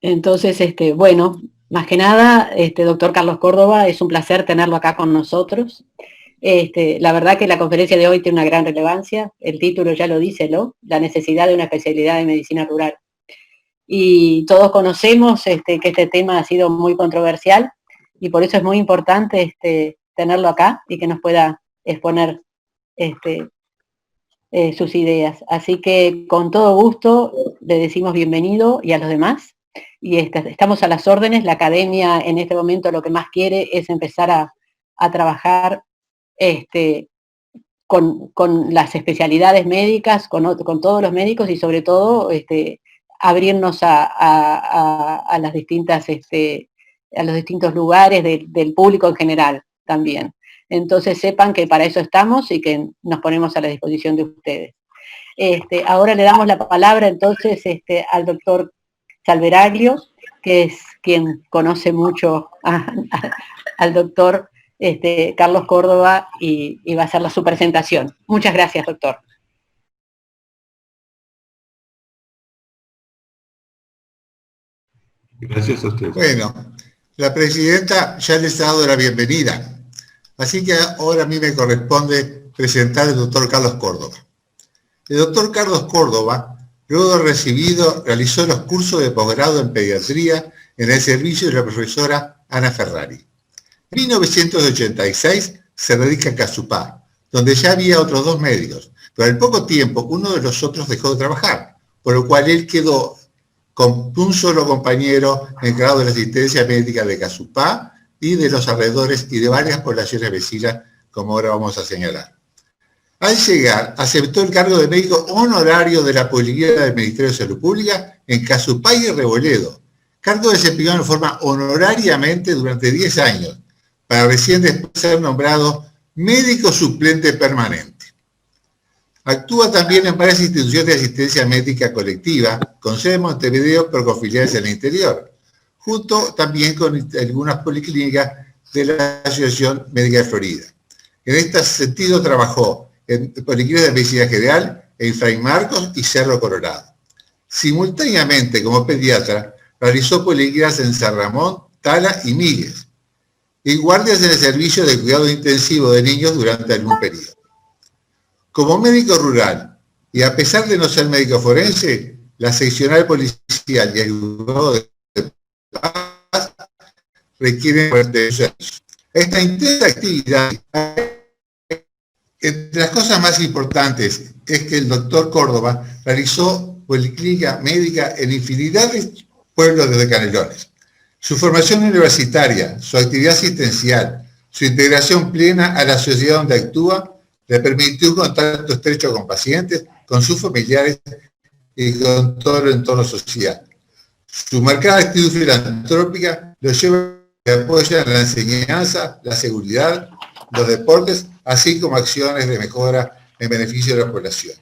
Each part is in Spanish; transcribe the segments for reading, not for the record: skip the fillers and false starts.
Entonces, bueno, más que nada, doctor Carlos Córdoba, es un placer tenerlo acá con nosotros. La verdad que la conferencia de hoy tiene una gran relevancia, el título ya lo dice, ¿no? La necesidad de una especialidad de medicina rural. Y todos conocemos que este tema ha sido muy controversial y por eso es muy importante tenerlo acá y que nos pueda exponer este, sus ideas. Así que con todo gusto le decimos bienvenido y a los demás. Y estamos a las órdenes. La academia en este momento lo que más quiere es empezar a trabajar con las especialidades médicas, con todos los médicos y sobre todo abrirnos a las distintas, a los distintos lugares del público en general también. Entonces sepan que para eso estamos y que nos ponemos a la disposición de ustedes. Ahora le damos la palabra entonces al doctor Salveraglio, que es quien conoce mucho al doctor Carlos Córdoba y va a hacer su presentación. Muchas gracias, doctor. Gracias a usted. Bueno, la presidenta ya les ha dado la bienvenida, así que ahora a mí me corresponde presentar al doctor Carlos Córdoba. El doctor Carlos Córdoba, luego de recibido, realizó los cursos de posgrado en pediatría en el servicio de la profesora Ana Ferrari. En 1986 se radica en Casupá, donde ya había otros 2 médicos, pero al poco tiempo uno de los otros dejó de trabajar, por lo cual él quedó con un solo compañero encargado de la asistencia médica de Casupá y de los alrededores y de varias poblaciones vecinas, como ahora vamos a señalar. Al llegar, aceptó el cargo de médico honorario de la Policlínica del Ministerio de Salud Pública en Casupá y Revoledo, cargo desempeñado en forma honorariamente durante 10 años, para recién después ser nombrado médico suplente permanente. Actúa también en varias instituciones de asistencia médica colectiva, con sede en Montevideo, pero con filiales en el interior, junto también con algunas policlínicas de la Asociación Médica de Florida. En este sentido trabajó en Policlínicas de Medicina General, en Fray Marcos y Cerro Colorado. Simultáneamente, como pediatra, realizó policlínicas en San Ramón, Tala y Míguez, y guardias en el servicio de cuidado intensivo de niños durante algún periodo. Como médico rural, y a pesar de no ser médico forense, la seccional policial y el juzgado de paz requieren de servicio. Esta intensa actividad, entre las cosas más importantes, es que el doctor Córdoba realizó policlínica médica en infinidad de pueblos desde Canelones. Su formación universitaria, su actividad asistencial, su integración plena a la sociedad donde actúa, le permitió un contacto estrecho con pacientes, con sus familiares y con todo el entorno social. Su marcada actitud filantrópica lo lleva a apoyar la enseñanza, la seguridad, los deportes, así como acciones de mejora en beneficio de la población.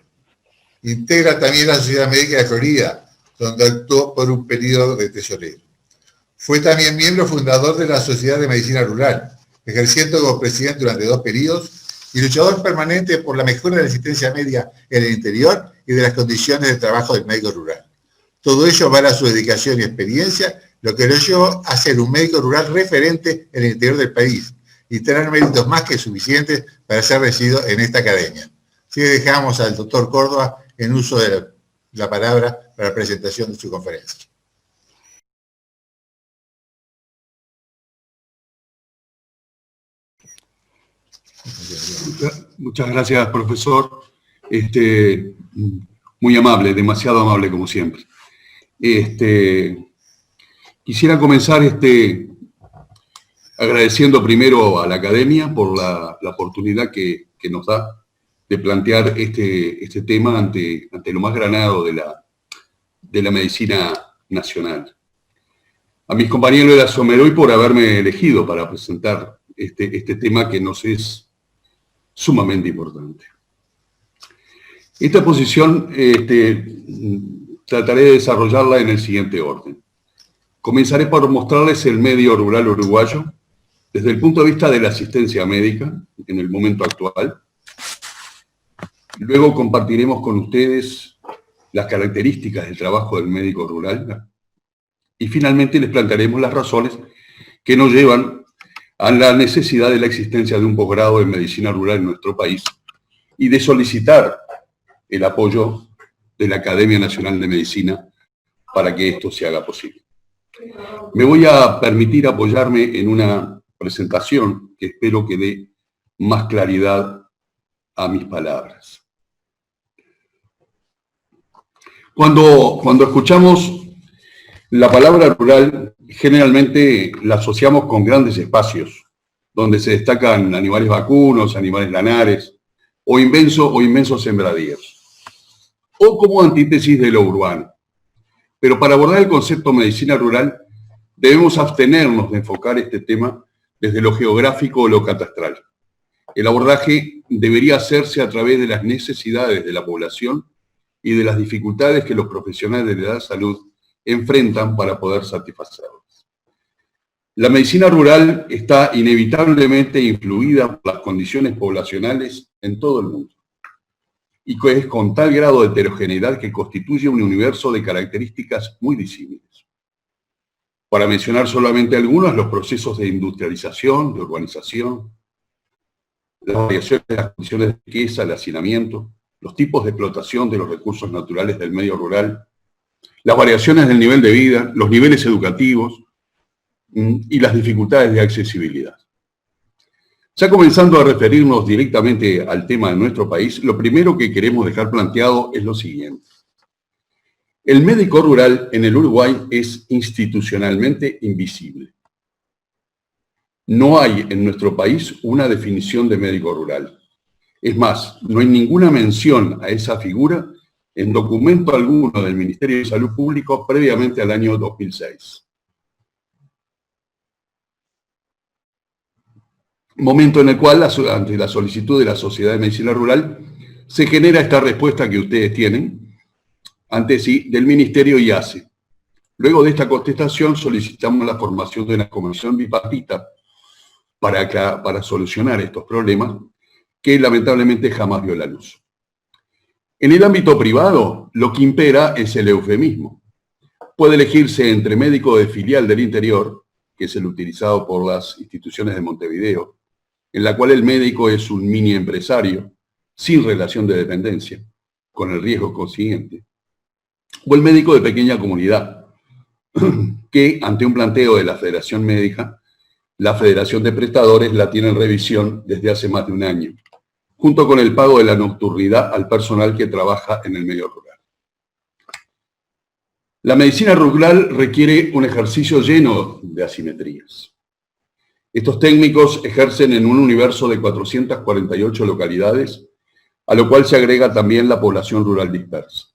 Integra también la Sociedad Médica de Florida, donde actuó por un periodo de tesorero. Fue también miembro fundador de la Sociedad de Medicina Rural, ejerciendo como presidente durante 2 periodos y luchador permanente por la mejora de la asistencia médica en el interior y de las condiciones de trabajo del médico rural. Todo ello vale a su dedicación y experiencia, lo que lo llevó a ser un médico rural referente en el interior del país y tener méritos más que suficientes para ser recibido en esta academia. Así que dejamos al doctor Córdoba en uso de la palabra para la presentación de su conferencia. Muchas gracias, profesor. Muy amable, demasiado amable como siempre. Quisiera comenzar agradeciendo primero a la academia por la oportunidad que nos da de plantear este tema ante lo más granado de la medicina nacional. A mis compañeros de la Someroy por haberme elegido para presentar este tema que nos es sumamente importante. Esta posición trataré de desarrollarla en el siguiente orden. Comenzaré por mostrarles el medio rural uruguayo desde el punto de vista de la asistencia médica en el momento actual. Luego compartiremos con ustedes las características del trabajo del médico rural, Y finalmente les plantearemos las razones que nos llevan a la necesidad de la existencia de un posgrado en medicina rural en nuestro país y de solicitar el apoyo de la Academia Nacional de Medicina para que esto se haga posible. Me voy a permitir apoyarme en una presentación que espero que dé más claridad a mis palabras. Cuando escuchamos la palabra rural, generalmente la asociamos con grandes espacios, donde se destacan animales vacunos, animales lanares, o inmensos sembradíos, o como antítesis de lo urbano. Pero para abordar el concepto medicina rural, debemos abstenernos de enfocar este tema desde lo geográfico o lo catastral. El abordaje debería hacerse a través de las necesidades de la población y de las dificultades que los profesionales de la salud enfrentan para poder satisfacerlas. La medicina rural está inevitablemente influida por las condiciones poblacionales en todo el mundo, y que es con tal grado de heterogeneidad que constituye un universo de características muy disímiles. Para mencionar solamente algunos, los procesos de industrialización, de urbanización, las variaciones de las condiciones de riqueza, el hacinamiento, los tipos de explotación de los recursos naturales del medio rural, las variaciones del nivel de vida, los niveles educativos y las dificultades de accesibilidad. Ya comenzando a referirnos directamente al tema de nuestro país, lo primero que queremos dejar planteado es lo siguiente. El médico rural en el Uruguay es institucionalmente invisible. No hay en nuestro país una definición de médico rural. Es más, no hay ninguna mención a esa figura en documento alguno del Ministerio de Salud Pública previamente al año 2006. Momento en el cual, ante la solicitud de la Sociedad de Medicina Rural, se genera esta respuesta que ustedes tienen ante sí del Ministerio y hace. Luego de esta contestación solicitamos la formación de una comisión bipartita para solucionar estos problemas que lamentablemente jamás vio la luz. En el ámbito privado, lo que impera es el eufemismo. Puede elegirse entre médico de filial del interior, que es el utilizado por las instituciones de Montevideo, en la cual el médico es un mini empresario, sin relación de dependencia, con el riesgo consiguiente, o el médico de pequeña comunidad, que ante un planteo de la Federación Médica, la Federación de Prestadores la tiene en revisión desde hace más de un año, junto con el pago de la nocturnidad al personal que trabaja en el medio rural. La medicina rural requiere un ejercicio lleno de asimetrías. Estos técnicos ejercen en un universo de 448 localidades, a lo cual se agrega también la población rural dispersa,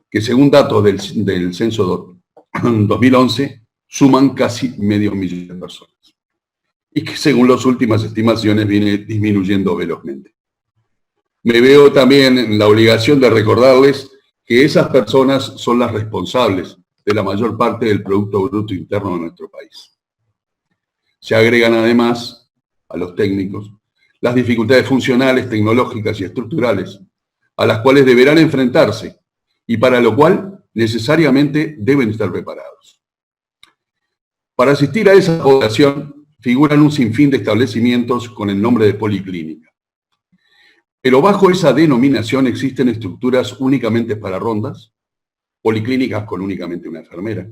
que según datos del censo 2011 suman casi 500.000 de personas, y que según las últimas estimaciones viene disminuyendo velozmente. Me veo también en la obligación de recordarles que esas personas son las responsables de la mayor parte del Producto Bruto Interno de nuestro país. Se agregan además a los técnicos las dificultades funcionales, tecnológicas y estructurales a las cuales deberán enfrentarse y para lo cual necesariamente deben estar preparados. Para asistir a esa población figuran un sinfín de establecimientos con el nombre de policlínica. Pero bajo esa denominación existen estructuras únicamente para rondas, policlínicas con únicamente una enfermera,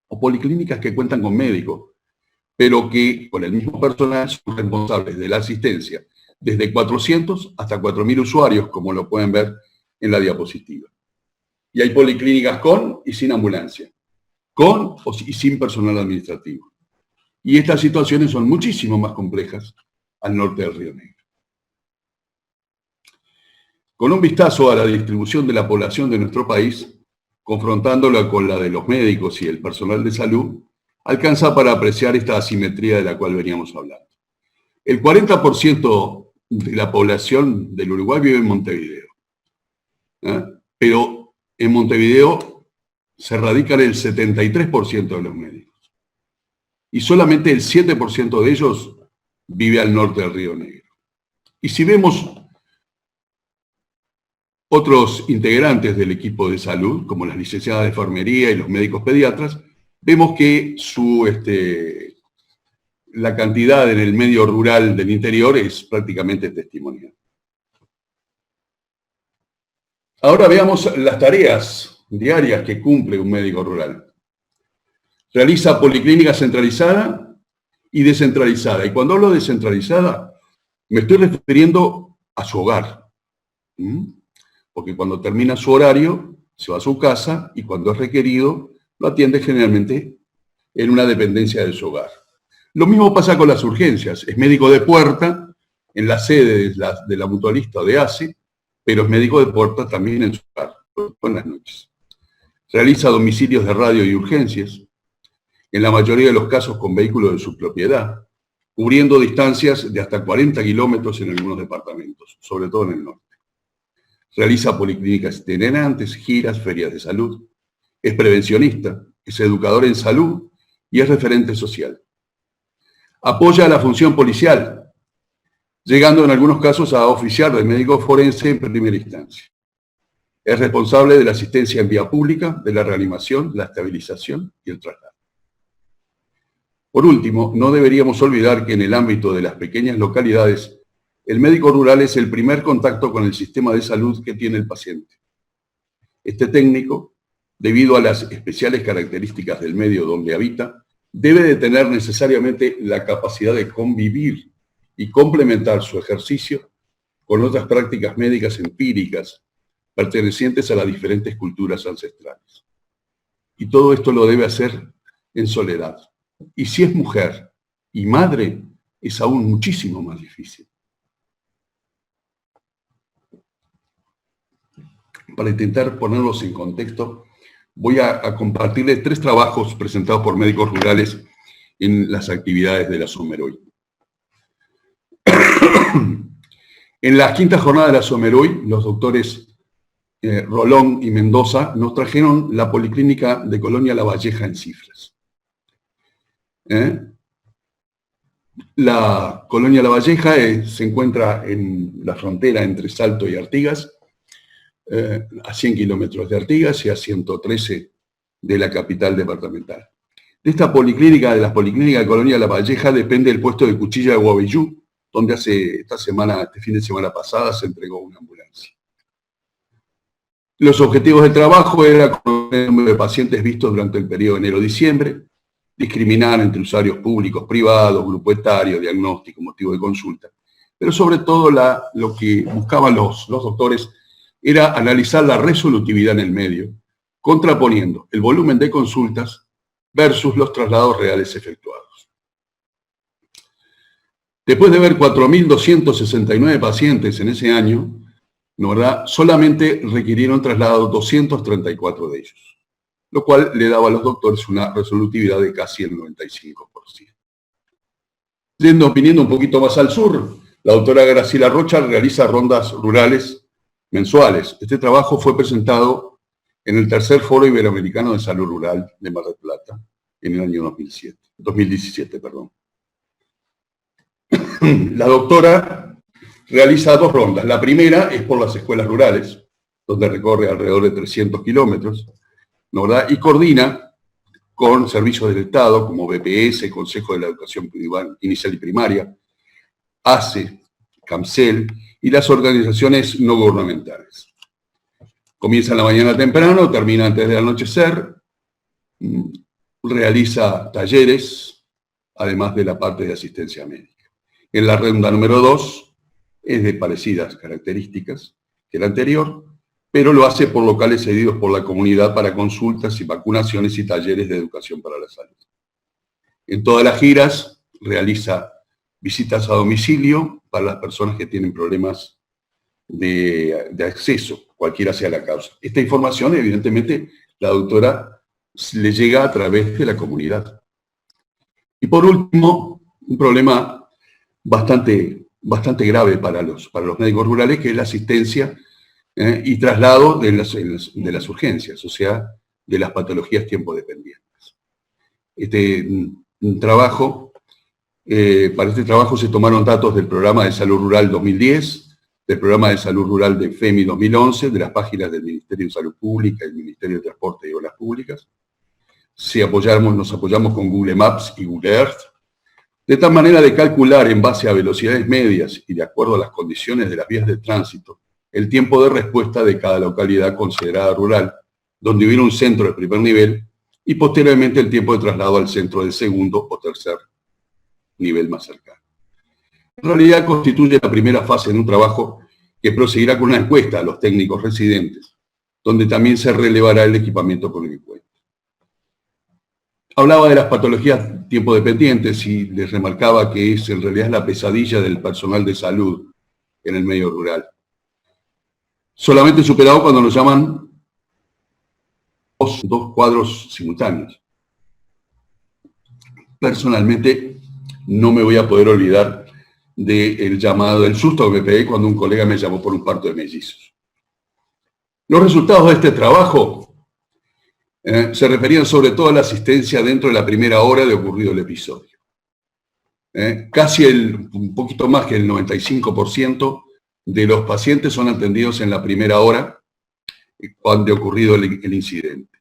o policlínicas que cuentan con médico, pero que con el mismo personal son responsables de la asistencia desde 400 hasta 4.000 usuarios, como lo pueden ver en la diapositiva. Y hay policlínicas con y sin ambulancia, con y sin personal administrativo. Y estas situaciones son muchísimo más complejas al norte del Río Negro. Con un vistazo a la distribución de la población de nuestro país, confrontándola con la de los médicos y el personal de salud, alcanza para apreciar esta asimetría de la cual veníamos hablando. El 40% de la población del Uruguay vive en Montevideo, pero en Montevideo se radican el 73% de los médicos, y solamente el 7% de ellos vive al norte del Río Negro. Y si vemos otros integrantes del equipo de salud, como las licenciadas de enfermería y los médicos pediatras, vemos que la cantidad en el medio rural del interior es prácticamente testimonial. Ahora veamos las tareas diarias que cumple un médico rural. Realiza policlínica centralizada y descentralizada. Y cuando hablo de descentralizada, me estoy refiriendo a su hogar. Porque cuando termina su horario, se va a su casa y cuando es requerido, lo atiende generalmente en una dependencia de su hogar. Lo mismo pasa con las urgencias. Es médico de puerta en la sede de la mutualista o de ACE, pero es médico de puerta también en su hogar, en las noches. Realiza domicilios de radio y urgencias, en la mayoría de los casos con vehículos de su propiedad, cubriendo distancias de hasta 40 kilómetros en algunos departamentos, sobre todo en el norte. Realiza policlínicas itinerantes, giras, ferias de salud. Es prevencionista, es educador en salud y es referente social. Apoya a la función policial, llegando en algunos casos a oficiar de médico forense en primera instancia. Es responsable de la asistencia en vía pública, de la reanimación, la estabilización y el traslado. Por último, no deberíamos olvidar que en el ámbito de las pequeñas localidades, el médico rural es el primer contacto con el sistema de salud que tiene el paciente. Este técnico, debido a las especiales características del medio donde habita, debe de tener necesariamente la capacidad de convivir y complementar su ejercicio con otras prácticas médicas empíricas pertenecientes a las diferentes culturas ancestrales. Y todo esto lo debe hacer en soledad. Y si es mujer y madre, es aún muchísimo más difícil. Para intentar ponerlos en contexto, voy a compartirles 3 trabajos presentados por médicos rurales en las actividades de la Someroy. En la 5ª jornada de la Someroy, los doctores Rolón y Mendoza nos trajeron la policlínica de Colonia La Valleja en Cifras. La Colonia La Valleja se encuentra en la frontera entre Salto y Artigas, a 100 kilómetros de Artigas y a 113 de la capital departamental. De esta policlínica, de las policlínicas de Colonia La Valleja, depende el puesto de Cuchilla de Guavillú, donde este fin de semana pasada, se entregó una ambulancia. Los objetivos del trabajo eran conocer el número de pacientes vistos durante el periodo de enero-diciembre, discriminar entre usuarios públicos, privados, grupo etario, diagnóstico, motivo de consulta. Pero sobre todo lo que buscaban los doctores era analizar la resolutividad en el medio, contraponiendo el volumen de consultas versus los traslados reales efectuados. Después de ver 4.269 pacientes en ese año, ¿no verdad?, solamente requirieron traslado 234 de ellos, lo cual le daba a los doctores una resolutividad de casi el 95%. Viniendo un poquito más al sur, la doctora Graciela Rocha realiza rondas rurales mensuales. Este trabajo fue presentado en el tercer Foro Iberoamericano de Salud Rural de Mar del Plata en el año 2017. La doctora realiza 2 rondas. La primera es por las escuelas rurales, donde recorre alrededor de 300 kilómetros, ¿no verdad?, y coordina con servicios del Estado como BPS, Consejo de la Educación Inicial y Primaria, ACE, CAMCEL y las organizaciones no gubernamentales. Comienza en la mañana temprano, termina antes del anochecer, realiza talleres, además de la parte de asistencia médica. En la ronda número 2 es de parecidas características que la anterior, pero lo hace por locales cedidos por la comunidad para consultas y vacunaciones y talleres de educación para la salud. En todas las giras realiza visitas a domicilio para las personas que tienen problemas de acceso, cualquiera sea la causa. Esta información, evidentemente, la doctora le llega a través de la comunidad. Y por último, un problema bastante grave para los médicos rurales, que es la asistencia y traslado de las urgencias, o sea, de las patologías tiempo dependientes. Para este trabajo se tomaron datos del Programa de Salud Rural 2010, del Programa de Salud Rural de FEMI 2011, de las páginas del Ministerio de Salud Pública y el Ministerio de Transporte y Obras Públicas. Nos apoyamos con Google Maps y Google Earth, de tal manera de calcular en base a velocidades medias y de acuerdo a las condiciones de las vías de tránsito, el tiempo de respuesta de cada localidad considerada rural, donde hubiera un centro de primer nivel, y posteriormente el tiempo de traslado al centro de segundo o tercer nivel más cercano. En realidad constituye la primera fase de un trabajo que proseguirá con una encuesta a los técnicos residentes, donde también se relevará el equipamiento con el que cuenta. Hablaba de las patologías tiempo dependientes y les remarcaba que en realidad es la pesadilla del personal de salud en el medio rural. Solamente superado cuando nos llaman dos cuadros simultáneos. Personalmente no me voy a poder olvidar del llamado, del susto que me pegué cuando un colega me llamó por un parto de mellizos. Los resultados de este trabajo se referían sobre todo a la asistencia dentro de la primera hora de ocurrido el episodio. Casi un poquito más que el 95% de los pacientes son atendidos en la primera hora cuando ha ocurrido el incidente.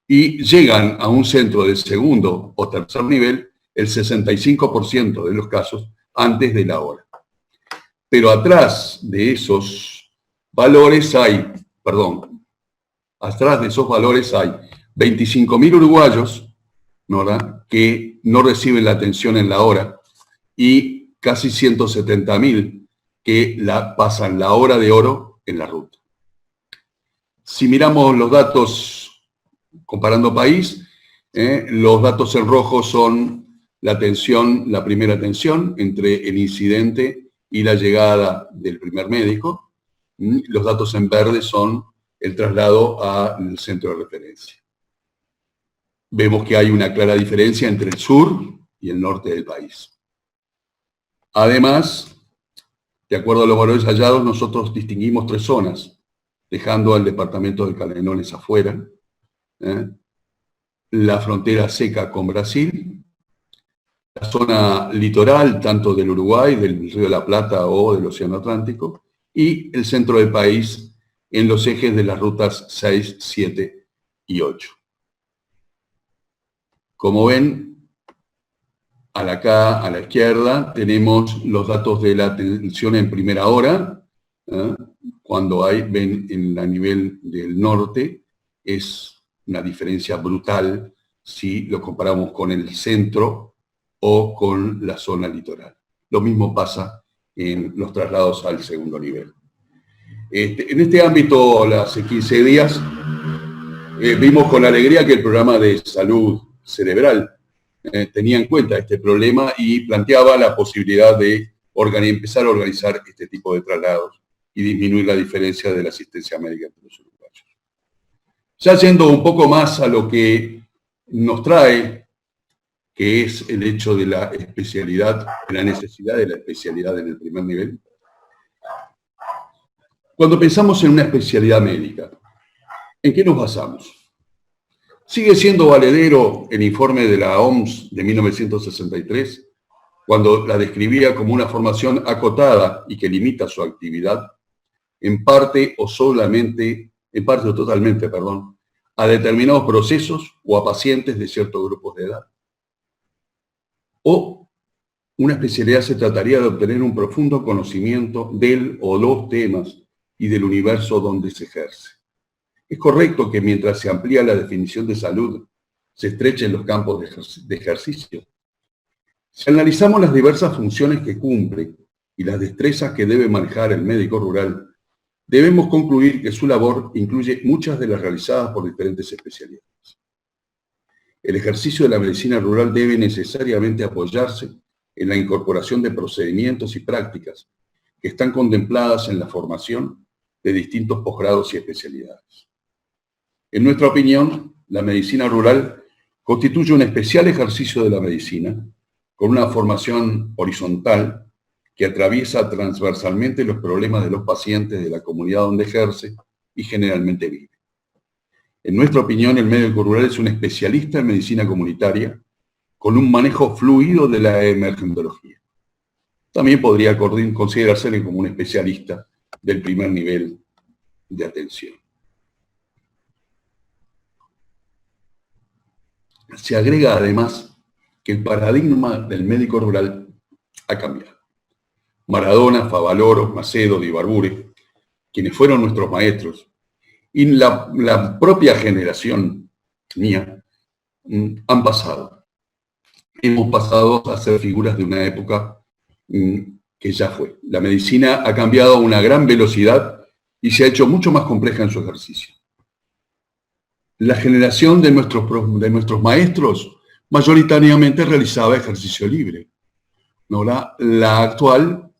Y llegan a un centro de segundo o tercer nivel el 65% de los casos antes de la hora. Pero atrás de esos valores hay 25.000 uruguayos, ¿verdad?, que no reciben la atención en la hora y casi 170.000 que pasan la hora de oro en la ruta. Si miramos los datos comparando país, los datos en rojo son la primera atención entre el incidente y la llegada del primer médico. Los datos en verde son el traslado al centro de referencia. Vemos que hay una clara diferencia entre el sur y el norte del país. Además, de acuerdo a los valores hallados, nosotros distinguimos 3 zonas, dejando al departamento de Canelones afuera, la frontera seca con Brasil, la zona litoral, tanto del Uruguay, del Río de la Plata o del Océano Atlántico, y el centro del país en los ejes de las rutas 6, 7 y 8. Como ven, a la izquierda tenemos los datos de la atención en primera hora, cuando ven a nivel del norte, es una diferencia brutal si lo comparamos con el centro o con la zona litoral. Lo mismo pasa en los traslados al segundo nivel. En este ámbito, hace 15 días, vimos con alegría que el programa de salud cerebral tenía en cuenta este problema y planteaba la posibilidad de empezar a organizar este tipo de traslados y disminuir la diferencia de la asistencia médica entre los uruguayos. Ya yendo un poco más a lo que nos trae, que es el hecho de la especialidad, de la necesidad de la especialidad en el primer nivel. Cuando pensamos en una especialidad médica, ¿en qué nos basamos? Sigue siendo valedero el informe de la OMS de 1963, cuando la describía como una formación acotada y que limita su actividad, en parte o totalmente, a determinados procesos o a pacientes de ciertos grupos de edad. O una especialidad se trataría de obtener un profundo conocimiento del o los temas y del universo donde se ejerce. Es correcto que mientras se amplía la definición de salud, se estrechen los campos de ejercicio. Si analizamos las diversas funciones que cumple y las destrezas que debe manejar el médico rural, debemos concluir que su labor incluye muchas de las realizadas por diferentes especialidades. El ejercicio de la medicina rural debe necesariamente apoyarse en la incorporación de procedimientos y prácticas que están contempladas en la formación de distintos posgrados y especialidades. En nuestra opinión, la medicina rural constituye un especial ejercicio de la medicina con una formación horizontal que atraviesa transversalmente los problemas de los pacientes de la comunidad donde ejerce y generalmente vive. En nuestra opinión, el médico rural es un especialista en medicina comunitaria con un manejo fluido de la emergentología. También podría considerársele como un especialista del primer nivel de atención. Se agrega además que el paradigma del médico rural ha cambiado. Maradona, Favaloro, Macedo, Di Barbure, quienes fueron nuestros maestros, y la propia generación mía, han pasado. Hemos pasado a ser figuras de una época que ya fue. La medicina ha cambiado a una gran velocidad y se ha hecho mucho más compleja en su ejercicio. La generación de nuestros maestros mayoritariamente realizaba ejercicio libre. ¿No? La actual,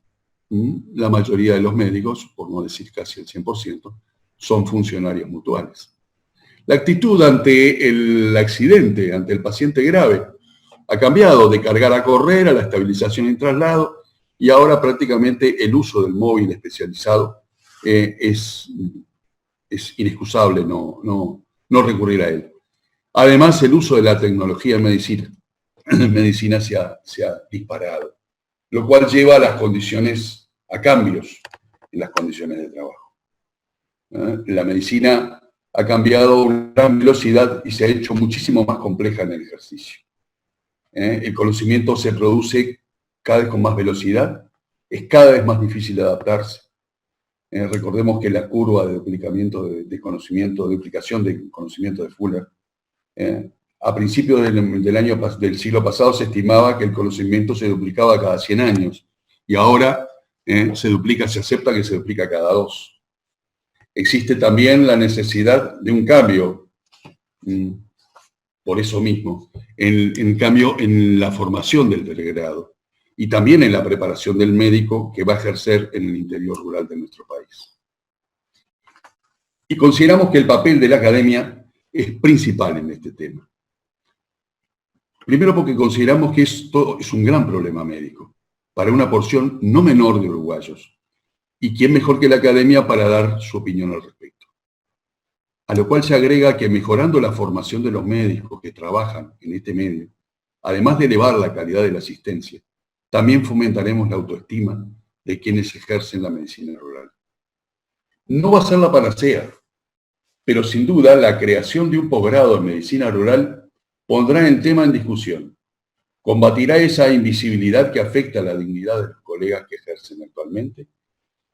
la mayoría de los médicos, por no decir casi el 100%, son funcionarios mutuales. La actitud ante el accidente, ante el paciente grave, ha cambiado de cargar a correr a la estabilización en traslado, y ahora prácticamente el uso del móvil especializado es inexcusable no recurrir a él. Además, el uso de la tecnología en medicina se ha disparado, lo cual lleva a cambios en las condiciones de trabajo. La medicina ha cambiado a una gran velocidad y se ha hecho muchísimo más compleja en el ejercicio. El conocimiento se produce cada vez con más velocidad, es cada vez más difícil de adaptarse. Recordemos que la curva de duplicamiento de conocimiento, de duplicación de conocimiento de Fuller, a principios del siglo pasado se estimaba que el conocimiento se duplicaba cada 100 años, y ahora se acepta que se duplica cada 2. Existe también la necesidad de un cambio, por eso mismo, en cambio en la formación del pregrado y también en la preparación del médico que va a ejercer en el interior rural de nuestro país. Y consideramos que el papel de la academia es principal en este tema. Primero porque consideramos que esto es un gran problema médico para una porción no menor de uruguayos. ¿Y quién mejor que la academia para dar su opinión al respecto? A lo cual se agrega que mejorando la formación de los médicos que trabajan en este medio, además de elevar la calidad de la asistencia, también fomentaremos la autoestima de quienes ejercen la medicina rural. No va a ser la panacea, pero sin duda la creación de un posgrado en medicina rural pondrá el tema en discusión, combatirá esa invisibilidad que afecta a la dignidad de los colegas que ejercen actualmente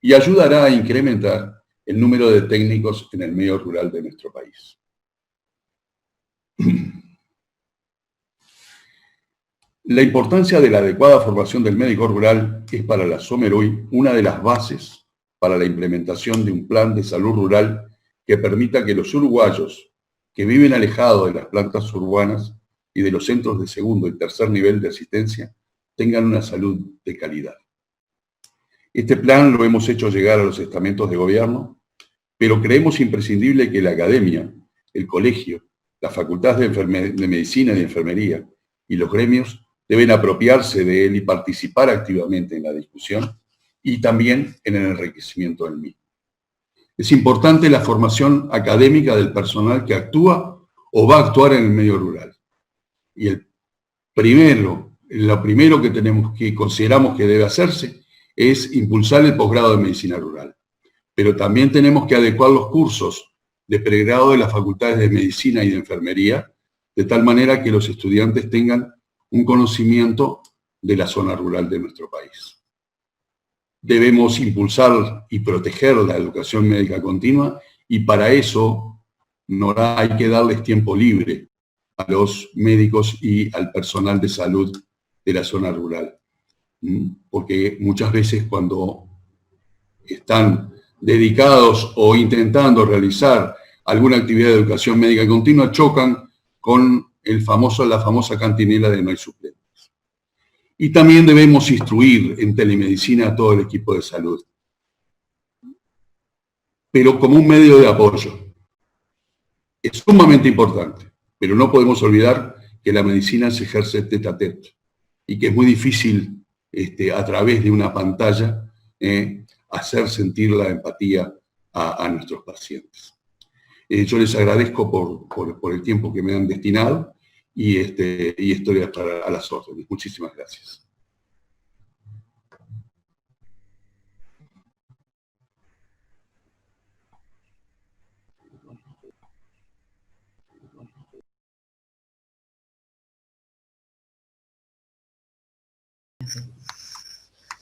y ayudará a incrementar el número de técnicos en el medio rural de nuestro país. La importancia de la adecuada formación del médico rural es para la SOMERUY una de las bases para la implementación de un plan de salud rural que permita que los uruguayos que viven alejados de las plantas urbanas y de los centros de segundo y tercer nivel de asistencia tengan una salud de calidad. Este plan lo hemos hecho llegar a los estamentos de gobierno, pero creemos imprescindible que la academia, el colegio, las facultades de medicina y de enfermería y los gremios deben apropiarse de él y participar activamente en la discusión y también en el enriquecimiento del mismo. Es importante la formación académica del personal que actúa o va a actuar en el medio rural. Y lo primero que consideramos que debe hacerse es impulsar el posgrado de medicina rural. Pero también tenemos que adecuar los cursos de pregrado de las facultades de medicina y de enfermería, de tal manera que los estudiantes tengan un conocimiento de la zona rural de nuestro país. Debemos impulsar y proteger la educación médica continua, y para eso hay que darles tiempo libre a los médicos y al personal de salud de la zona rural. Porque muchas veces cuando están dedicados o intentando realizar alguna actividad de educación médica continua, chocan con la famosa cantinela de no hay suplentes. Y también debemos instruir en telemedicina a todo el equipo de salud, pero como un medio de apoyo. Es sumamente importante, pero no podemos olvidar que la medicina se ejerce tete a tete y que es muy difícil a través de una pantalla hacer sentir la empatía a nuestros pacientes. Yo les agradezco por el tiempo que me han destinado y estoy a las órdenes. Muchísimas gracias.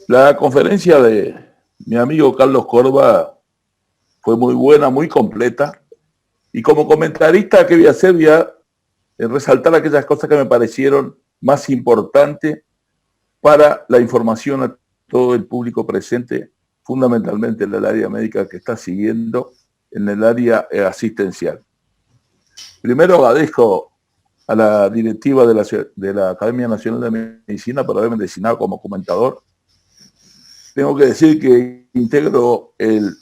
La conferencia de mi amigo Carlos Córdoba fue muy buena, muy completa. Y como comentarista, ¿qué voy a hacer? Voy a resaltar aquellas cosas que me parecieron más importantes para la información a todo el público presente, fundamentalmente en el área médica que está siguiendo, en el área asistencial. Primero agradezco a la directiva de la Academia Nacional de Medicina por haberme designado como comentador. Tengo que decir que integro el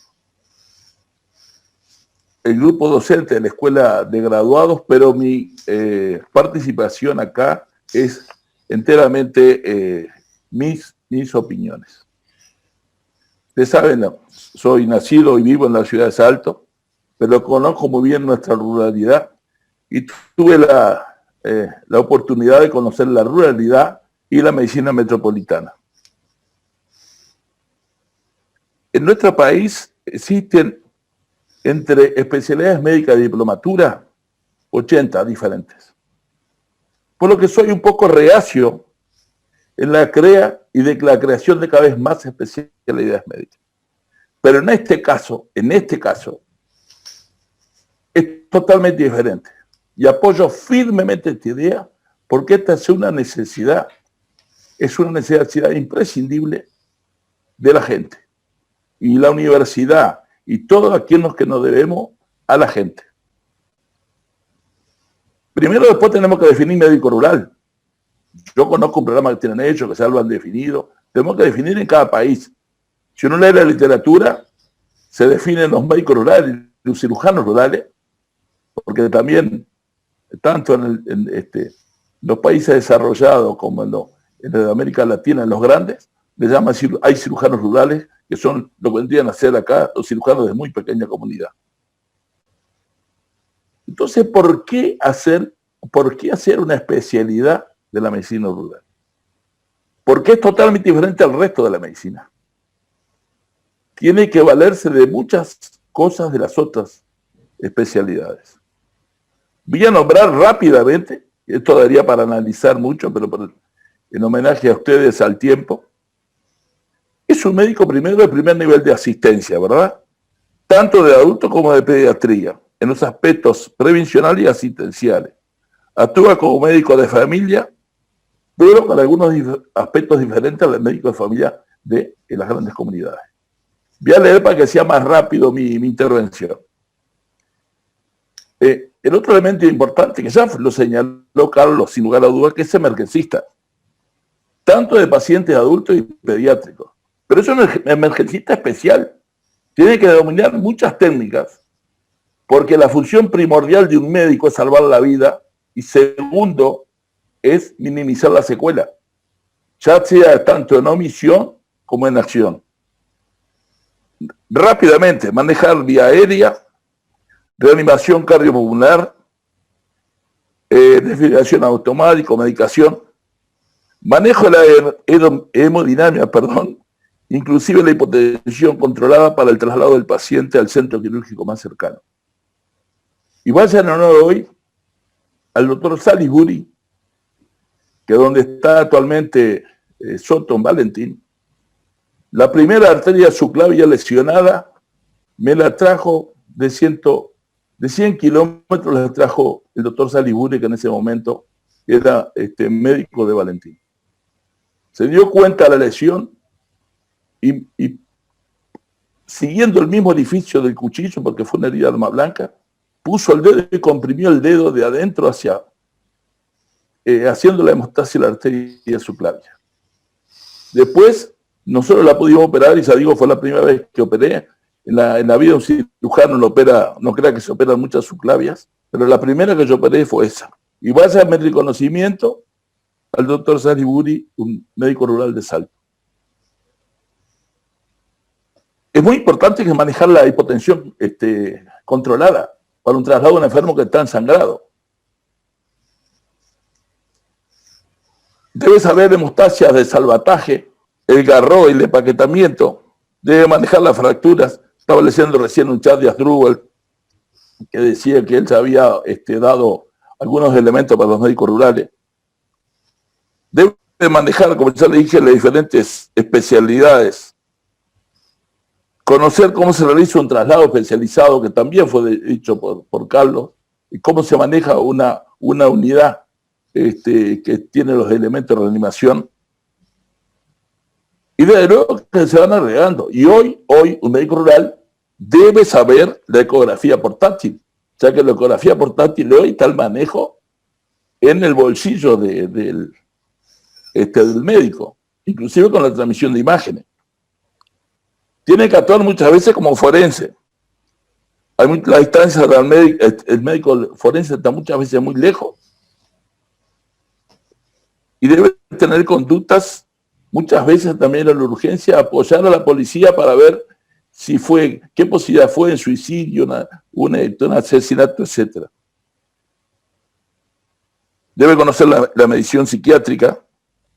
grupo docente de la Escuela de Graduados, pero mi participación acá es enteramente mis opiniones. Ustedes saben, soy nacido y vivo en la ciudad de Salto, pero conozco muy bien nuestra ruralidad y tuve la oportunidad de conocer la ruralidad y la medicina metropolitana. En nuestro país existen entre especialidades médicas y diplomatura 80 diferentes. Por lo que soy un poco reacio en la creación de cada vez más especialidades médicas. Pero en este caso, es totalmente diferente. Y apoyo firmemente esta idea porque esta es una necesidad imprescindible de la gente. Y la universidad y todos aquellos que nos debemos a la gente. Primero, después tenemos que definir médico rural. Yo conozco un programa que tienen hecho, que se lo han definido. Tenemos que definir en cada país. Si uno lee la literatura, se definen los médicos rurales y los cirujanos rurales, porque también, tanto en los países desarrollados como en América Latina, en los grandes, hay cirujanos rurales que son lo que vendrían a ser acá los cirujanos de muy pequeña comunidad. Entonces, ¿por qué hacer una especialidad de la medicina rural? Porque es totalmente diferente al resto de la medicina. Tiene que valerse de muchas cosas de las otras especialidades. Voy a nombrar rápidamente, esto daría para analizar mucho, pero en homenaje a ustedes al tiempo. Es un médico primero de primer nivel de asistencia, ¿verdad? Tanto de adultos como de pediatría, en los aspectos prevencionales y asistenciales. Actúa como médico de familia, pero con algunos aspectos diferentes al médico de familia de las grandes comunidades. Voy a leer para que sea más rápido mi intervención. El otro elemento importante, que ya lo señaló Carlos sin lugar a dudas, que es emergencista, tanto de pacientes adultos y pediátricos. Pero es un emergencista especial. Tiene que dominar muchas técnicas, porque la función primordial de un médico es salvar la vida, y segundo, es minimizar la secuela, ya sea tanto en omisión como en acción. Rápidamente, manejar vía aérea, reanimación cardiopulmonar, desfibrilación automática, medicación, manejo de la hemodinamia, inclusive la hipotensión controlada para el traslado del paciente al centro quirúrgico más cercano. Y vaya en honor hoy al doctor Salisbury, que donde está actualmente Soto en Valentín, la primera arteria subclavia lesionada me la trajo de 100 kilómetros, la trajo el doctor Salisbury, que en ese momento era médico de Valentín. Se dio cuenta de la lesión y siguiendo el mismo orificio del cuchillo, porque fue una herida de arma blanca, puso el dedo y comprimió el dedo de adentro haciendo la hemostasia de la arteria subclavia. Después, nosotros la pudimos operar, y digo, fue la primera vez que operé. En la vida un cirujano no crea que se operan muchas subclavias, pero la primera que yo operé fue esa. Y vaya a mi reconocimiento al doctor Salisbury, un médico rural de Salto. Es muy importante que manejar la hipotensión controlada para un traslado de un enfermo que está ensangrado. Debe saber hemostasias de salvataje, el garro, el empaquetamiento. Debe manejar las fracturas. Estaba leyendo recién un chat de Asdrúbal que decía que él se había dado algunos elementos para los médicos rurales. Debe manejar, como ya le dije, las diferentes especialidades, conocer cómo se realiza un traslado especializado, que también fue dicho por Carlos, y cómo se maneja una unidad que tiene los elementos de reanimación, y desde luego que se van agregando. Y hoy un médico rural debe saber la ecografía portátil, ya que la ecografía portátil hoy está el manejo en el bolsillo del médico, inclusive con la transmisión de imágenes. Tiene que actuar muchas veces como forense. La distancia del médico, el médico forense está muchas veces muy lejos y debe tener conductas, muchas veces también en la urgencia, apoyar a la policía para ver si qué posibilidad fue de suicidio, un asesinato, etc. Debe conocer la medición psiquiátrica,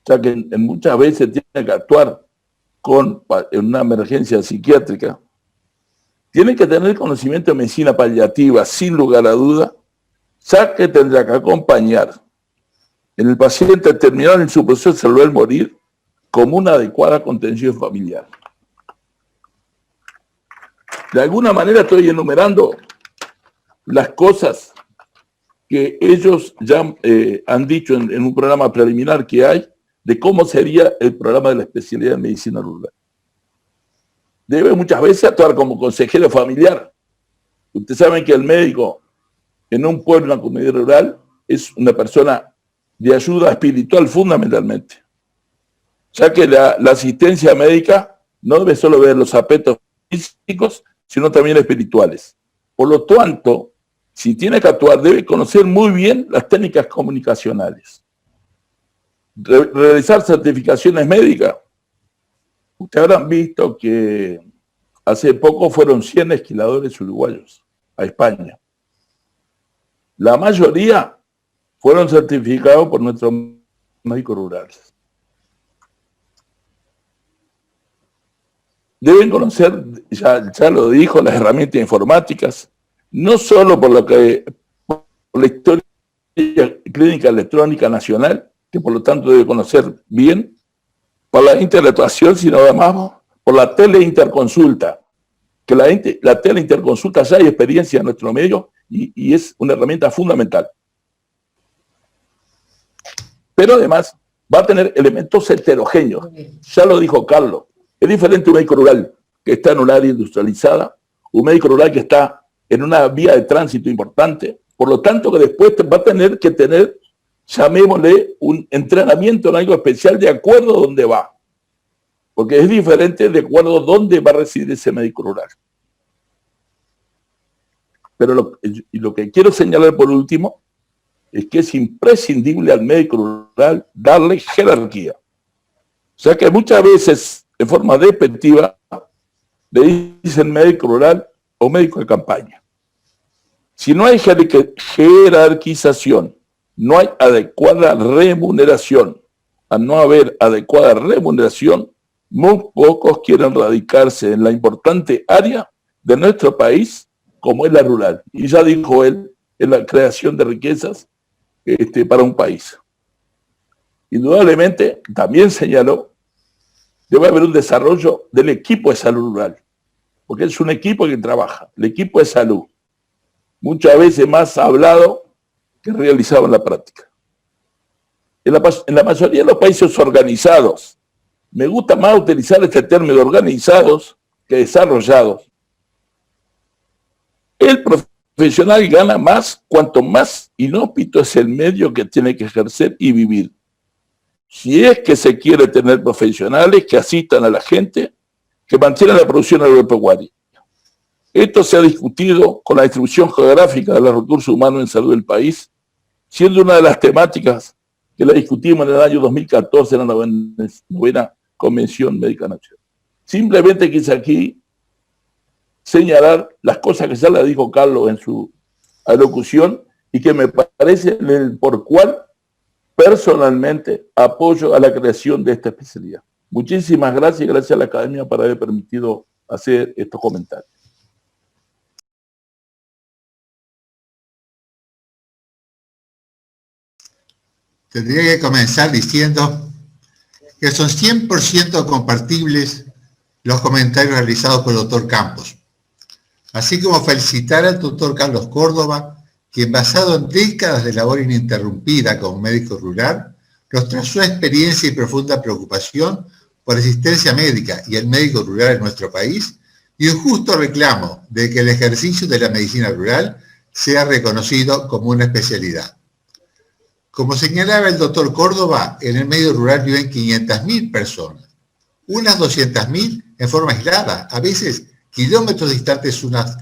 ya que muchas veces tiene que actuar en una emergencia psiquiátrica. Tiene que tener conocimiento de medicina paliativa, sin lugar a duda, ya que tendrá que acompañar en el paciente terminal en su proceso celular morir como una adecuada contención familiar. De alguna manera estoy enumerando las cosas que ellos ya han dicho en un programa preliminar que hay de cómo sería el programa de la especialidad de medicina rural. Debe muchas veces actuar como consejero familiar. Ustedes saben que el médico en un pueblo, en una comunidad rural, es una persona de ayuda espiritual fundamentalmente, ya que la asistencia médica no debe solo ver los aspectos físicos, sino también espirituales. Por lo tanto, si tiene que actuar, debe conocer muy bien las técnicas comunicacionales. Realizar certificaciones médicas. Ustedes habrán visto que hace poco fueron 100 esquiladores uruguayos a España. La mayoría fueron certificados por nuestros médicos rurales. Deben conocer, ya lo dijo, las herramientas informáticas, no solo por la historia clínica electrónica nacional, que por lo tanto debe conocer bien, por la interactuación, sino además por la teleinterconsulta, que la teleinterconsulta ya hay experiencia en nuestro medio y es una herramienta fundamental. Pero además va a tener elementos heterogéneos, ya lo dijo Carlos. Es diferente un médico rural que está en un área industrializada, un médico rural que está en una vía de tránsito importante, por lo tanto que después va a tener que tener, llamémosle, un entrenamiento en algo especial de acuerdo a dónde va, porque es diferente de acuerdo a dónde va a residir ese médico rural. Pero lo que quiero señalar por último es que es imprescindible al médico rural darle jerarquía. O sea que muchas veces, en forma despectiva, le dicen médico rural o médico de campaña. Si no hay jerarquización, no hay adecuada remuneración. Al no haber adecuada remuneración, muy pocos quieren radicarse en la importante área de nuestro país, como es la rural. Y ya dijo él, en la creación de riquezas para un país. Indudablemente, también señaló, debe haber un desarrollo del equipo de salud rural, porque es un equipo que trabaja, el equipo de salud, muchas veces más hablado que realizado en la práctica. En la mayoría de los países organizados, me gusta más utilizar este término de organizados que desarrollados, el profesional gana más cuanto más inhóspito es el medio que tiene que ejercer y vivir. Si es que se quiere tener profesionales que asistan a la gente, que mantienen la producción agropecuaria. Esto se ha discutido con la distribución geográfica de los recursos humanos en salud del país, siendo una de las temáticas que la discutimos en el año 2014 en la novena Convención Médica Nacional. Simplemente quise aquí señalar las cosas que ya le dijo Carlos en su alocución y que me parece por cual personalmente apoyo a la creación de esta especialidad. Muchísimas gracias y gracias a la Academia por haber permitido hacer estos comentarios. Tendría que comenzar diciendo que son 100% compartibles los comentarios realizados por el doctor Campos, así como felicitar al doctor Carlos Córdoba, quien basado en décadas de labor ininterrumpida como médico rural, nos trazó experiencia y profunda preocupación por la asistencia médica y el médico rural en nuestro país, y un justo reclamo de que el ejercicio de la medicina rural sea reconocido como una especialidad. Como señalaba el doctor Córdoba, en el medio rural viven 500.000 personas, unas 200.000 en forma aislada, a veces kilómetros distantes unas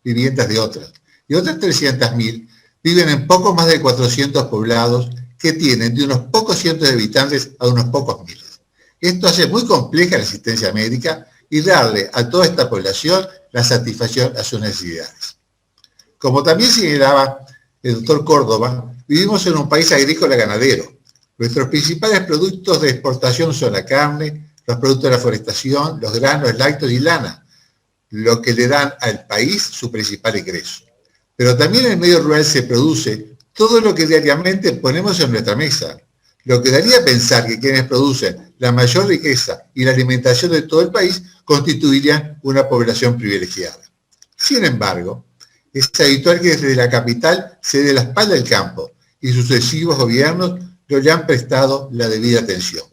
viviendas de otras, y otras 300.000 viven en poco más de 400 poblados que tienen de unos pocos cientos de habitantes a unos pocos miles. Esto hace muy compleja la asistencia médica y darle a toda esta población la satisfacción a sus necesidades. Como también señalaba el doctor Córdoba, vivimos en un país agrícola ganadero. Nuestros principales productos de exportación son la carne, los productos de la forestación, los granos, lácteos y lana, lo que le dan al país su principal ingreso. Pero también en el medio rural se produce todo lo que diariamente ponemos en nuestra mesa, lo que daría a pensar que quienes producen la mayor riqueza y la alimentación de todo el país constituirían una población privilegiada. Sin embargo, es habitual que desde la capital se dé la espalda al campo y sucesivos gobiernos no le han prestado la debida atención.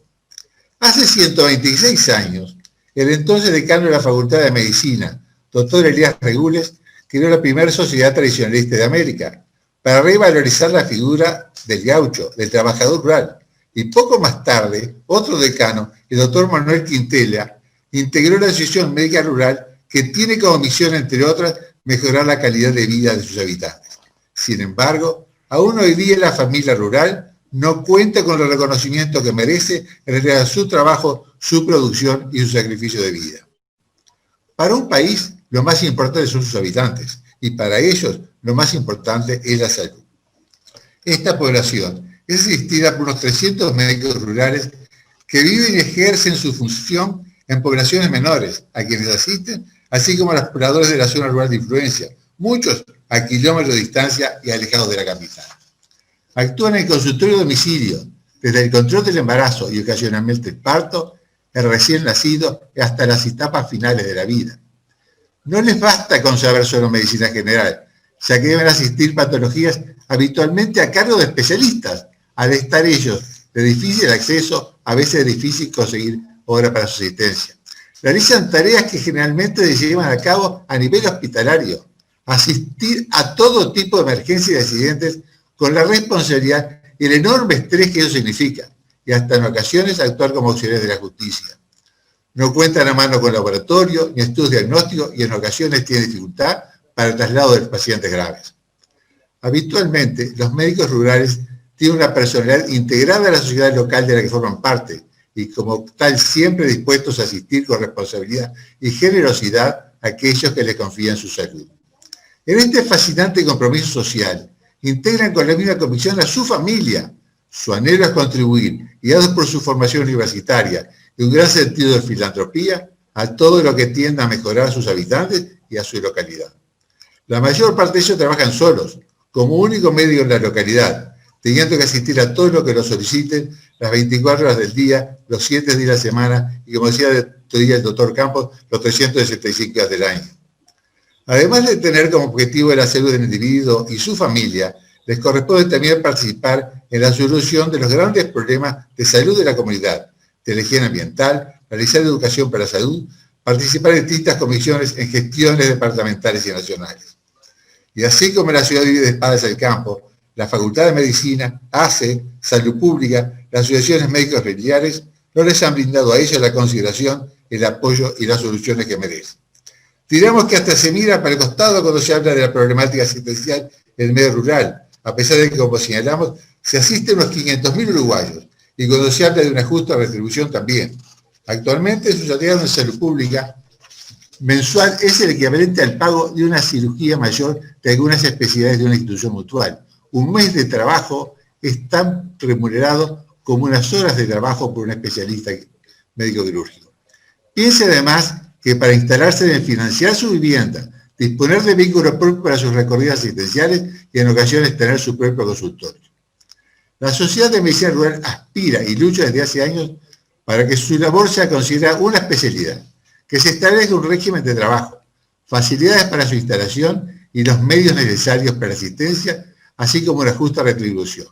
Hace 126 años, el entonces decano de la Facultad de Medicina, doctor Elías Regules, creó la primera sociedad tradicionalista de América para revalorizar la figura del gaucho, del trabajador rural. Y poco más tarde, otro decano, el doctor Manuel Quintela, integró la Asociación Médica Rural que tiene como misión, entre otras, mejorar la calidad de vida de sus habitantes. Sin embargo, aún hoy día la familia rural no cuenta con el reconocimiento que merece en realidad su trabajo, su producción y su sacrificio de vida. Para un país, lo más importante son sus habitantes, y para ellos lo más importante es la salud. Esta población es asistida por unos 300 médicos rurales que viven y ejercen su función en poblaciones menores, a quienes asisten, así como a los pobladores de la zona rural de influencia, muchos a kilómetros de distancia y alejados de la capital. Actúan en el consultorio de domicilio, desde el control del embarazo y ocasionalmente el parto, el recién nacido, hasta las etapas finales de la vida. No les basta con saber solo medicina general, ya que deben asistir patologías habitualmente a cargo de especialistas, al estar ellos de difícil acceso, a veces difícil conseguir hora para su asistencia. Realizan tareas que generalmente se llevan a cabo a nivel hospitalario, asistir a todo tipo de emergencias y accidentes con la responsabilidad y el enorme estrés que eso significa, y hasta en ocasiones actuar como auxiliares de la justicia. No cuentan a mano con laboratorio ni estudios diagnósticos y en ocasiones tienen dificultad para el traslado de los pacientes graves. Habitualmente, los médicos rurales tienen una personalidad integrada a la sociedad local de la que forman parte y como tal siempre dispuestos a asistir con responsabilidad y generosidad a aquellos que les confían su salud. En este fascinante compromiso social, integran con la misma convicción a su familia. Su anhelo es contribuir, guiados por su formación universitaria y un gran sentido de filantropía, a todo lo que tienda a mejorar a sus habitantes y a su localidad. La mayor parte de ellos trabajan solos, como único medio en la localidad, teniendo que asistir a todos los que lo soliciten las 24 horas del día, los 7 días de la semana y, como decía el doctor Campos, los 365 días del año. Además de tener como objetivo la salud del individuo y su familia, les corresponde también participar en la solución de los grandes problemas de salud de la comunidad, de la higiene ambiental, realizar educación para la salud, participar en distintas comisiones en gestiones departamentales y nacionales. Y así como la ciudad vive de espaldas al campo, la Facultad de Medicina, ACE, Salud Pública, las asociaciones médicos familiares no les han brindado a ellos la consideración, el apoyo y las soluciones que merecen. Diremos que hasta se mira para el costado cuando se habla de la problemática asistencial en el medio rural, a pesar de que, como señalamos, se asisten unos 500.000 uruguayos, y cuando se habla de una justa retribución también. Actualmente su salarios de salud pública mensual es el equivalente al pago de una cirugía mayor de algunas especialidades de una institución mutual. Un mes de trabajo es tan remunerado como unas horas de trabajo por un especialista médico quirúrgico. Piense además que para instalarse deben financiar su vivienda, disponer de vehículos propios para sus recorridos asistenciales y en ocasiones tener su propio consultorio. La Sociedad de Medicina Rural aspira y lucha desde hace años para que su labor sea considerada una especialidad, que se establezca un régimen de trabajo, facilidades para su instalación y los medios necesarios para la asistencia, así como una justa retribución.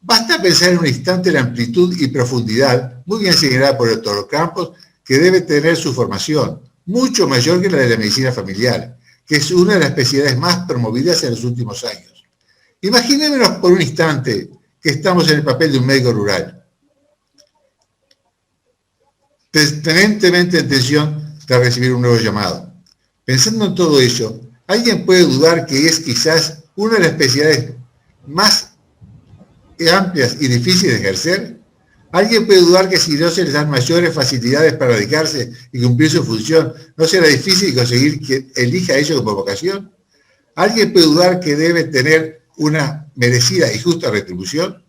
Basta pensar en un instante la amplitud y profundidad, muy bien señalada por el doctor Campos, que debe tener su formación, mucho mayor que la de la medicina familiar, que es una de las especialidades más promovidas en los últimos años. Imaginémonos por un instante que estamos en el papel de un médico rural, permanentemente en tensión de recibir un nuevo llamado. Pensando en todo ello, ¿alguien puede dudar que es quizás una de las especialidades más amplias y difíciles de ejercer? ¿Alguien puede dudar que si no se les dan mayores facilidades para dedicarse y cumplir su función, no será difícil conseguir que elija ello como vocación? ¿Alguien puede dudar que debe tener una merecida y justa retribución?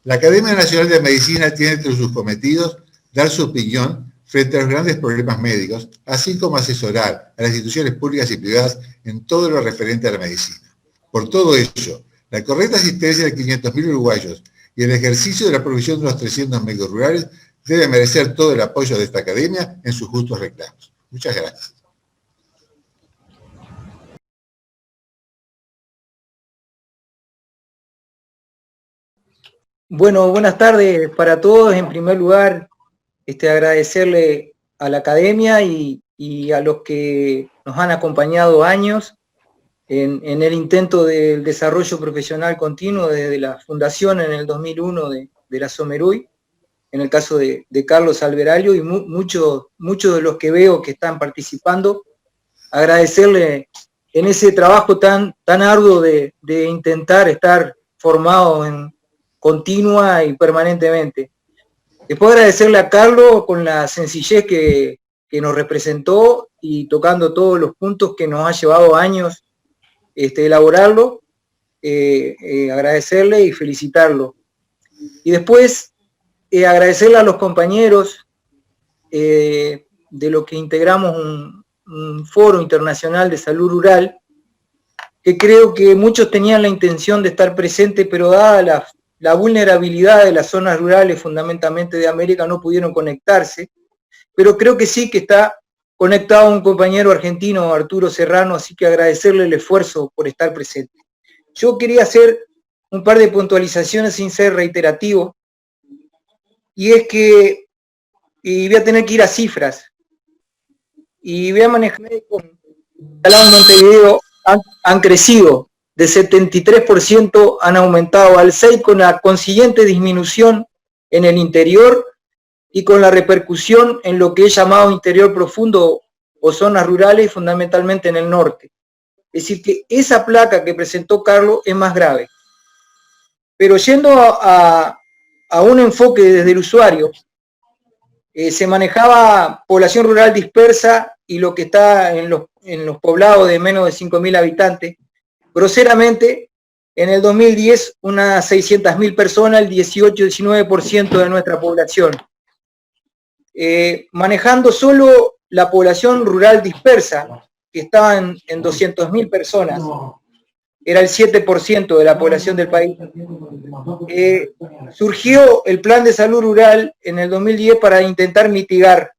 La Academia Nacional de Medicina tiene entre sus cometidos dar su opinión frente a los grandes problemas médicos, así como asesorar a las instituciones públicas y privadas en todo lo referente a la medicina. Por todo ello, la correcta asistencia de 500.000 uruguayos y el ejercicio de la provisión de los 300 médicos rurales debe merecer todo el apoyo de esta academia en sus justos reclamos. Muchas gracias. Bueno, buenas tardes para todos. En primer lugar, agradecerle a la academia y a los que nos han acompañado años en el intento del desarrollo profesional continuo desde la fundación en el 2001 de la Someruy, en el caso de Carlos Alveraglio y muchos de los que veo que están participando, agradecerle en ese trabajo tan arduo de intentar estar formados en continua y permanentemente. Después agradecerle a Carlos con la sencillez que nos representó y tocando todos los puntos que nos ha llevado años elaborarlo, agradecerle y felicitarlo. Y después agradecerle a los compañeros de lo que integramos un foro internacional de salud rural, que creo que muchos tenían la intención de estar presentes, pero dada la vulnerabilidad de las zonas rurales, fundamentalmente de América, no pudieron conectarse, pero creo que sí que está conectado un compañero argentino, Arturo Serrano, así que agradecerle el esfuerzo por estar presente. Yo quería hacer un par de puntualizaciones sin ser reiterativo, y es que voy a tener que ir a cifras, y voy a manejar con en Montevideo han crecido, de 73% han aumentado al 6%, con la consiguiente disminución en el interior y con la repercusión en lo que he llamado interior profundo o zonas rurales, fundamentalmente en el norte. Es decir, que esa placa que presentó Carlos es más grave. Pero yendo a un enfoque desde el usuario, se manejaba población rural dispersa y lo que está en los poblados de menos de 5.000 habitantes, groseramente, en el 2010 unas 600.000 personas, el 18-19% de nuestra población. Manejando solo la población rural dispersa, que estaba en 200.000 personas, era el 7% de la población del país. Surgió el Plan de Salud Rural en el 2010 para intentar mitigar.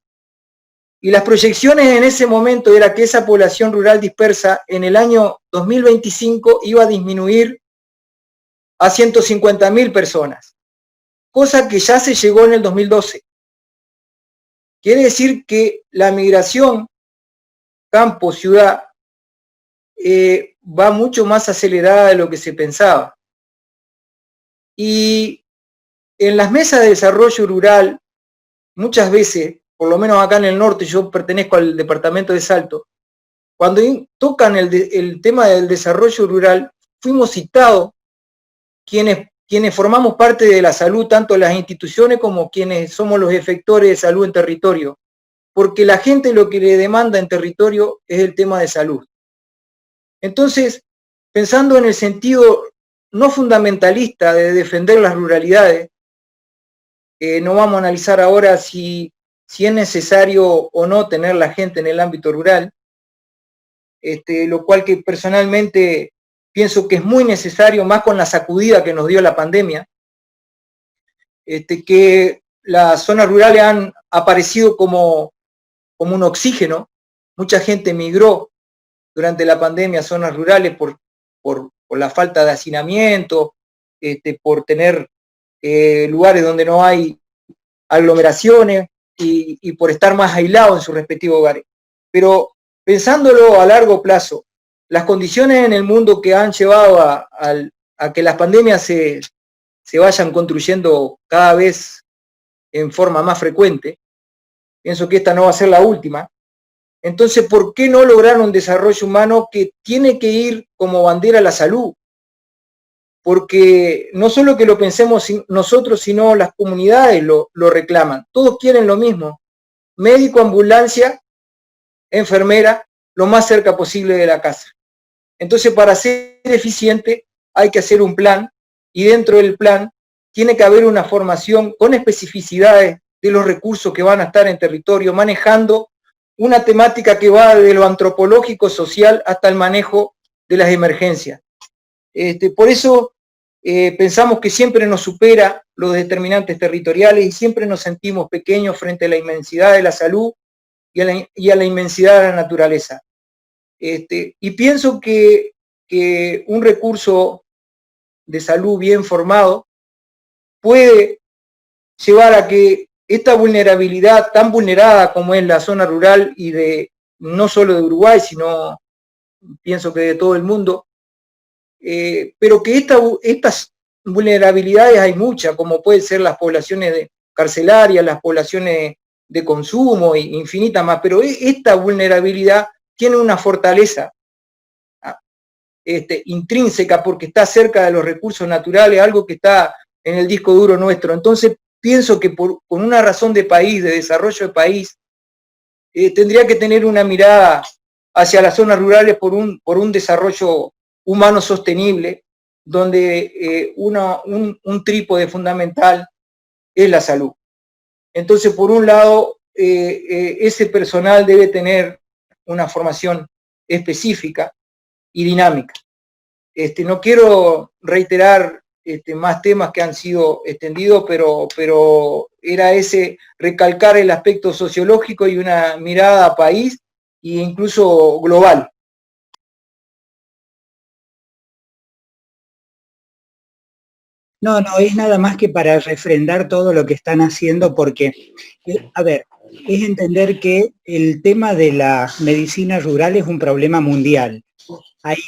Y las proyecciones en ese momento era que esa población rural dispersa en el año 2025 iba a disminuir a 150.000 personas, cosa que ya se llegó en el 2012. Quiere decir que la migración campo-ciudad va mucho más acelerada de lo que se pensaba. Y en las mesas de desarrollo rural, muchas veces, por lo menos acá en el norte, yo pertenezco al departamento de Salto, cuando tocan el tema del desarrollo rural, fuimos citados quienes formamos parte de la salud, tanto las instituciones como quienes somos los efectores de salud en territorio, porque la gente lo que le demanda en territorio es el tema de salud. Entonces, pensando en el sentido no fundamentalista de defender las ruralidades, no vamos a analizar ahora si es necesario o no tener la gente en el ámbito rural, lo cual que personalmente pienso que es muy necesario, más con la sacudida que nos dio la pandemia, que las zonas rurales han aparecido como un oxígeno. Mucha gente migró durante la pandemia a zonas rurales por la falta de hacinamiento, por tener lugares donde no hay aglomeraciones y por estar más aislados en sus respectivos hogares. Pero pensándolo a largo plazo, las condiciones en el mundo que han llevado a que las pandemias se vayan construyendo cada vez en forma más frecuente, pienso que esta no va a ser la última. Entonces, ¿por qué no lograr un desarrollo humano que tiene que ir como bandera la salud? Porque no solo que lo pensemos nosotros, sino las comunidades lo reclaman. Todos quieren lo mismo: médico, ambulancia, enfermera, lo más cerca posible de la casa. Entonces, para ser eficiente hay que hacer un plan, y dentro del plan tiene que haber una formación con especificidades de los recursos que van a estar en territorio, manejando una temática que va de lo antropológico, social, hasta el manejo de las emergencias. Por eso pensamos que siempre nos supera los determinantes territoriales y siempre nos sentimos pequeños frente a la inmensidad de la salud y a la inmensidad de la naturaleza. Y pienso que un recurso de salud bien formado puede llevar a que esta vulnerabilidad, tan vulnerada como es la zona rural y no solo de Uruguay, sino pienso que de todo el mundo, pero que estas vulnerabilidades hay muchas, como pueden ser las poblaciones carcelarias, las poblaciones de consumo e infinitas más, pero esta vulnerabilidad tiene una fortaleza intrínseca porque está cerca de los recursos naturales, algo que está en el disco duro nuestro. Entonces pienso que con una razón de país, de desarrollo de país, tendría que tener una mirada hacia las zonas rurales por un desarrollo humano sostenible, donde un trípode fundamental es la salud. Entonces, por un lado, ese personal debe tener una formación específica y dinámica. No quiero reiterar más temas que han sido extendidos, pero era ese recalcar el aspecto sociológico y una mirada a país e incluso global. No, es nada más que para refrendar todo lo que están haciendo, porque, a ver, es entender que el tema de la medicina rural es un problema mundial. Hay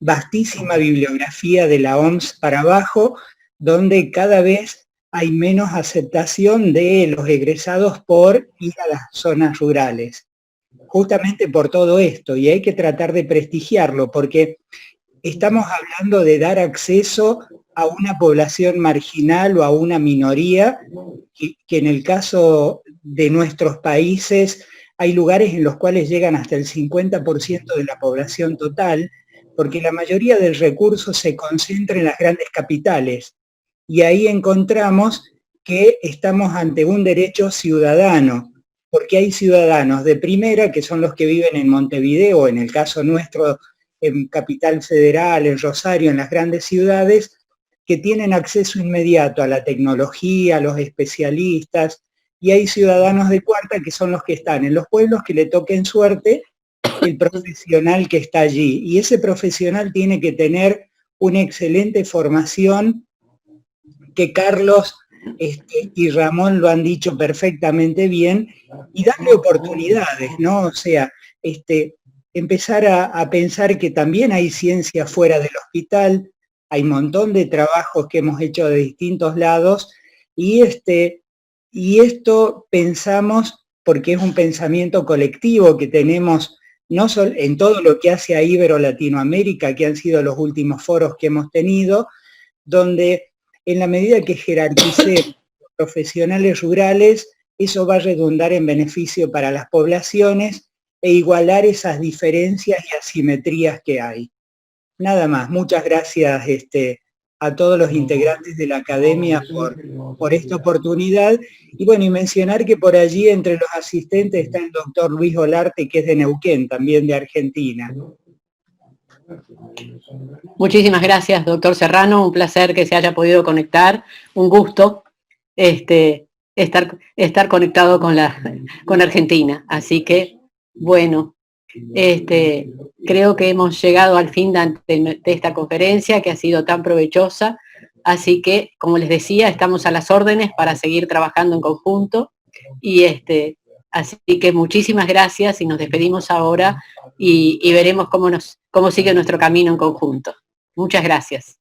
vastísima bibliografía de la OMS para abajo, donde cada vez hay menos aceptación de los egresados por ir a las zonas rurales, justamente por todo esto, y hay que tratar de prestigiarlo, porque estamos hablando de dar acceso a una población marginal o a una minoría, que en el caso de nuestros países hay lugares en los cuales llegan hasta el 50% de la población total, porque la mayoría del recurso se concentra en las grandes capitales. Y ahí encontramos que estamos ante un derecho ciudadano, porque hay ciudadanos de primera, que son los que viven en Montevideo, en el caso nuestro, en Capital Federal, en Rosario, en las grandes ciudades, que tienen acceso inmediato a la tecnología, a los especialistas, y hay ciudadanos de cuarta que son los que están en los pueblos que le toquen suerte el profesional que está allí. Y ese profesional tiene que tener una excelente formación, que Carlos y Ramón lo han dicho perfectamente bien, y darle oportunidades, ¿no? O sea, empezar a pensar que también hay ciencia fuera del hospital, hay un montón de trabajos que hemos hecho de distintos lados, y esto pensamos porque es un pensamiento colectivo que tenemos no solo en todo lo que hace a Ibero-Latinoamérica, que han sido los últimos foros que hemos tenido, donde en la medida que jerarquice profesionales rurales, eso va a redundar en beneficio para las poblaciones e igualar esas diferencias y asimetrías que hay. Nada más, muchas gracias a todos los integrantes de la academia por esta oportunidad. Y bueno, y mencionar que por allí entre los asistentes está el doctor Luis Olarte, que es de Neuquén, también de Argentina. Muchísimas gracias, doctor Serrano, un placer que se haya podido conectar, un gusto. estar conectado con Argentina. Así que, bueno, creo que hemos llegado al fin de esta conferencia que ha sido tan provechosa. Así que, como les decía, estamos a las órdenes para seguir trabajando en conjunto. Y así que muchísimas gracias y nos despedimos ahora y veremos cómo sigue nuestro camino en conjunto. Muchas gracias.